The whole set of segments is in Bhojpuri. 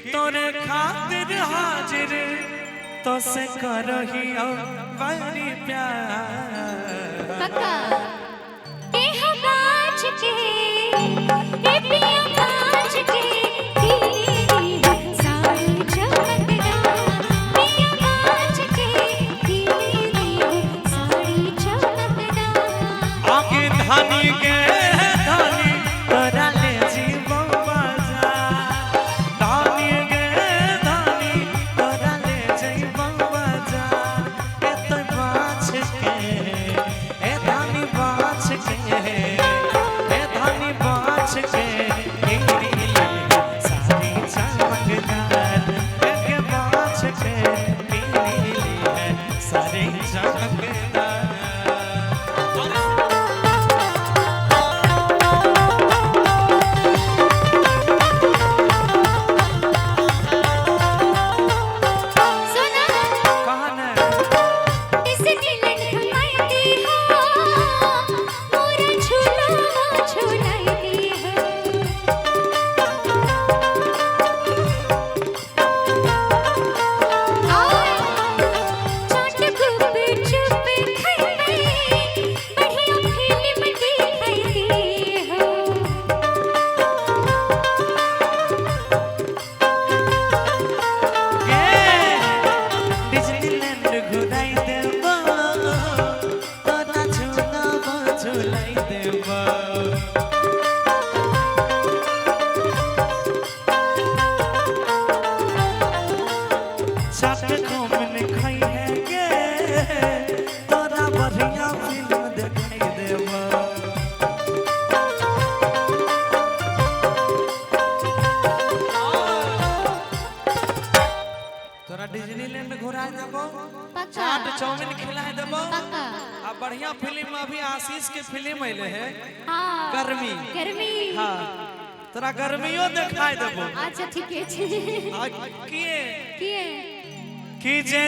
तोरे खातिर हाजिर तो से करहियो बड़ी प्यार पक्का ए हम आज के ए पिया आज के तेरी सारी चमकदार पिया आज के तेरी सारी चमकदार आगे धानी के धानी तोरा ले जीवो बाजा धानी के धानी तोरा ले जीवो बाजा ए तो बाछ के ए धानी बाछ के ए धानी बाछ के तेरी सारी चमकदार ए के बाछ के तेरी सारी चमकदार डिज्नीलैंड घुराए देबो चाट चाउमीन खिलाए देबो आ बढ़िया फिल्म अभी आशीष के फिल्म आइले है गर्मी गर्मी हां तोरा गर्मियो दिखाई देबो अच्छा ठीक है आज किए किए कि जे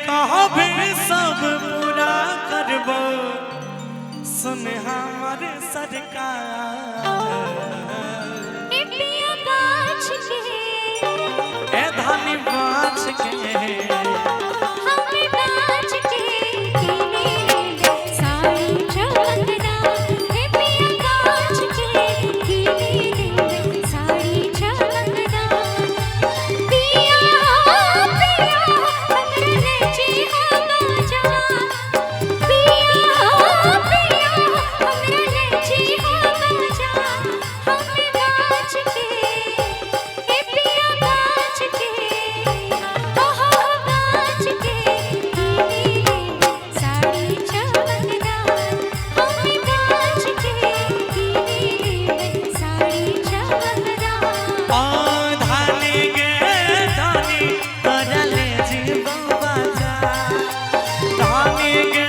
कहबे सब पूरा करबो सुन हमर सरकार ए पिया बाछ के ए धानी बाछ के हमें बाछ के तेरी सारी चमकदार ए पिया बाछ के तेरी सारी चमकदार पिया पिया हमरे जी हम जा पिया पिया हमरे जी हम जा हमें बाछ के ए पिया बाछ के सारी चमकदार हमें बाछ के तेरी सारी चमकदार ओ धानी गे धानी तोरा ले जीवो बाजा धानी गे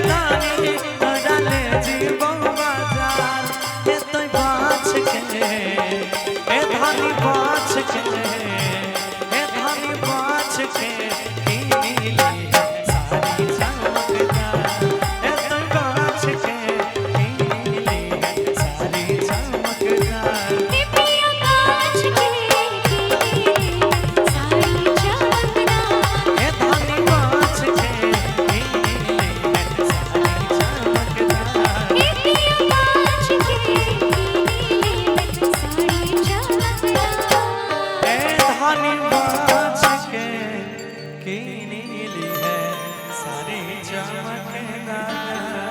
धानी तोरा ले जीवो बाजा ए तो बाछ के ए धानी बाछ के ए धानी बाछ के नीली सारी चमकदार ए तो बाछ के नीली सारी चमकदार ए पिया बाछ के तेरी सारी चमकदार ए धानी बाछ के नीली सारी चमकदार ए पिया बाछ के तेरी सारी चमकदार ए धानी बाछ के नीली है सारी चमकदार।